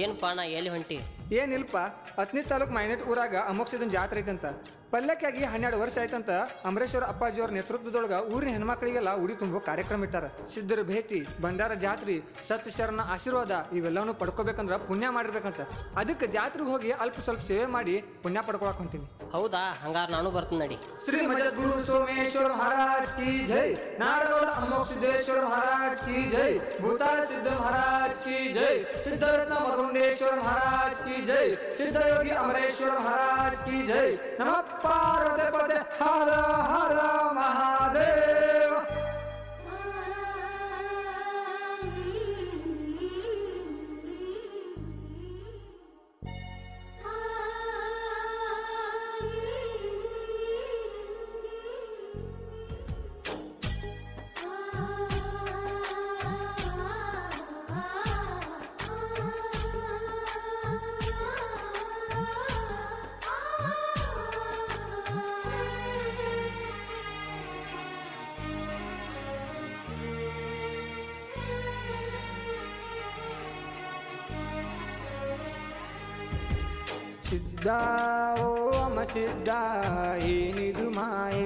ಏನು ಪಾಣ ಎಲ್ಲಿ ಹೊಂಟಿ? ಏನಿಲ್ಪ, ಹತ್ತನೇ ತಾಲೂಕು ಮೈನೇಟ್ ಊರಾಗ ಅಮೋಕ್ಷದನ್ ಜಾತ್ರೆ ಐತಂತ. ಪಲ್ಯಕ್ಕಾಗಿ 12 ವರ್ಷ ಆಯ್ತಂತ ಅಮರೇಶ್ವರ ಅಪ್ಪಾಜಿಯವ್ರ ನೇತೃತ್ವದೊಳಗ ಊರಿನ ಹೆಣ್ಮಕ್ಳಿಗೆಲ್ಲ ಉಡಿ ತುಂಬೋ ಕಾರ್ಯಕ್ರಮ ಇಟ್ಟಾರ. ಸಿದ್ಧರ ಭೇಟಿ, ಭಂಡಾರ ಜಾತ್ರಿ, ಸತ್ಯ ಶರಣ ಆಶೀರ್ವಾದ ಇವೆಲ್ಲವನ್ನೂ ಪಡ್ಕೋಬೇಕಂದ್ರ ಪುಣ್ಯ ಮಾಡಿರ್ಬೇಕಂತ. ಅದಕ್ಕೆ ಜಾತ್ರೆಗೆ ಹೋಗಿ ಅಲ್ಪ ಸ್ವಲ್ಪ ಸೇವೆ ಮಾಡಿ ಪುಣ್ಯ ಪಡ್ಕೊಳಕ್ ಹೊಂತೀನಿ. ಹೌದಾ? ಹಂಗಾರ ನಾನು ಬರ್ತೀನಿ ನಡಿ. ಶ್ರೀ ಮಜದ್ಗುರು ಸೋಮೇಶ್ವರ ಮಹಾರಾಜ್ ಕಿ ಜೈ, ನಾಡಗೌಡ ಅಮೋಕ್ಷೇಶ್ವರ ಮಹಾರಾಜ್ ಕಿ ಜೈ, ಭೂತಾಳ ಸಿದ್ಧ ಮಹಾರಾಜ್ ಕಿ ಜೈ, ಸಿದ್ಧರತ್ನ ಮಗುಂಡೇಶ್ವರ ಮಹಾರಾಜ್ ಕಿ ಜೈ, ಸಿದ್ಧಯೋಗಿ ಅಮರೇಶ್ವರ ಮಹಾರಾಜ್ ಕಿ ಜೈ. ನಮಃ ಪಾರ್ವತಿ ಪದೇ ಹರ ಹರ ಮಹಾದೇವ. ಸಿದ್ಧ ಓಮ ಸಿದ್ಧ ಏನಿದು ಮಾಯೆ,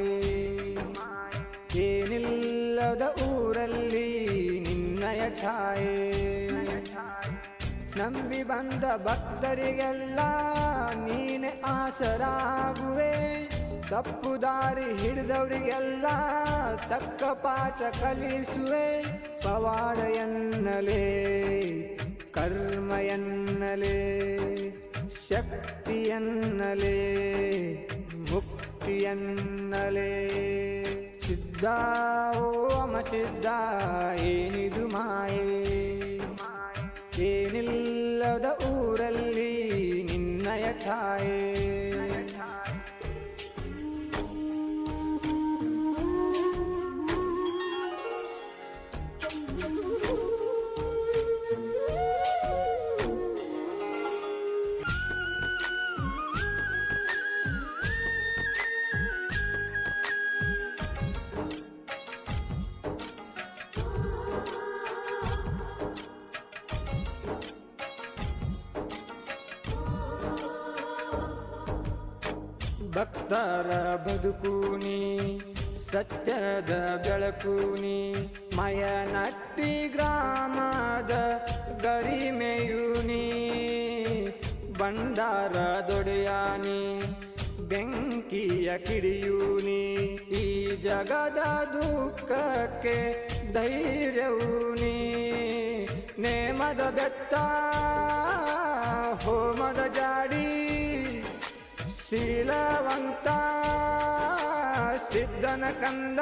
ಏನಿಲ್ಲದ ಊರಲ್ಲಿ ನಿನ್ನಯ ಛಾಯೆ. ನಂಬಿ ಬಂದ ಭಕ್ತರಿಗೆಲ್ಲ ನೀನೆ ಆಸರಾಗುವೆ, ತಪ್ಪು ದಾರಿ ಹಿಡಿದವರಿಗೆಲ್ಲ ತಕ್ಕ ಪಾಠ ಕಲಿಸುವೆ. ಪವಾಡ ಎನ್ನಲೇ, ಕರ್ಮ ಎನ್ನಲೇ, ಶಕ್ತಿಯನ್ನಲೇ, ಮುಕ್ತಿಯನ್ನಲೇ. ಸಿದ್ಧ ಓಮ ಸಿದ್ಧ ಏನಿದು ಮಾಯೆ, ಏನಿಲ್ಲದ ಊರಲ್ಲಿ ನಿನ್ನಯ ಛಾಯೆ. ಭಕ್ತರ ಬದುಕೂನಿ, ಸತ್ಯದ ಬೆಳಕೂನಿ, ಮಯನಟ್ಟಿ ಗ್ರಾಮದ ಗರಿಮೆಯೂನಿ. ಭಂಡಾರ ದೊಡೆಯಾನಿ, ಬೆಂಕಿಯ ಕಿಡಿಯೂನಿ, ಈ ಜಗದ ದುಃಖಕ್ಕೆ ಧೈರ್ಯವೂನಿ. ನೇಮದ ಬೆತ್ತ, ಹೋಮದ ಜಾಡಿ, ಶೀಲವಂತ ಸಿದ್ಧನ ಕಂದ.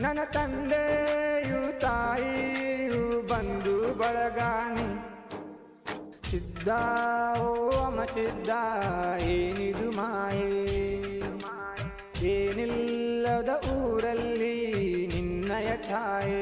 ನನ್ನ ತಂದೆಯು ತಾಯಿಯು ಬಂಧು ಬಳಗಾನಿ. ಸಿದ್ಧ ಓಮ ಸಿದ್ಧ ಏನಿದು ಮಾಯೆ, ಏನಿಲ್ಲದ ಊರಲ್ಲಿ ನಿನ್ನಯ ಛಾಯೆ.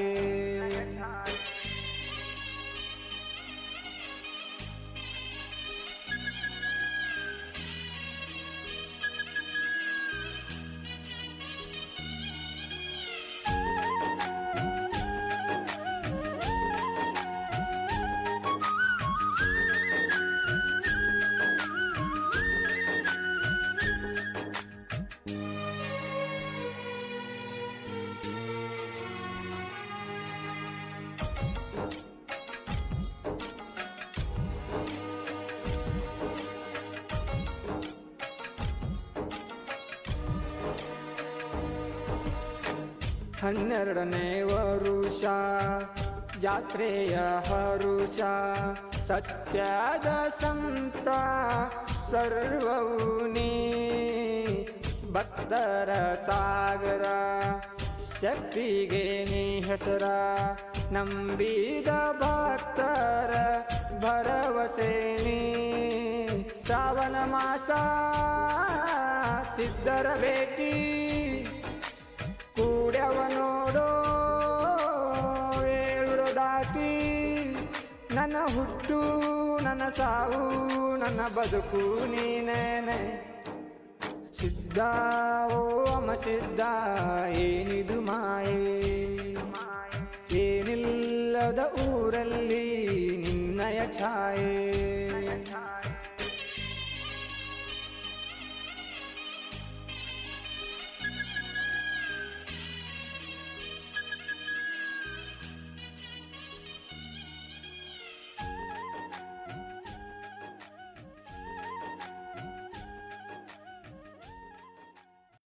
ಹನ್ನೆರಡನೇ ವರುಷ ಜಾತ್ರೆಯ ಹರುಷ, ಸತ್ಯದ ಸಂತ ಸರ್ವವು ನೀ. ಭಕ್ತರ ಸಾಗರ, ಶಕ್ತಿಗೆ ನೀ ಹೆಸರ, ನಂಬಿದ ಭಕ್ತರ ಭರವಸೆ ನೀ. ಶ್ರಾವಣ ಮಾಸ ಸಿದ್ಧರ ಭೇಟಿ, ಕೂಡ್ಯವ ನೋಡೋ ಏಳುರ ದಾಟಿ. ನನ್ನ ಹುಟ್ಟು ನನ್ನ ಸಾವು ನನ್ನ ಬದುಕು ನೀನೇನೆ. ಸಿದ್ಧ ಓಮ ಸಿದ್ಧ ಏನಿದು ಮಾಯೆ, ಏನಿಲ್ಲದ ಊರಲ್ಲಿ ನಿನ್ನಯ छाए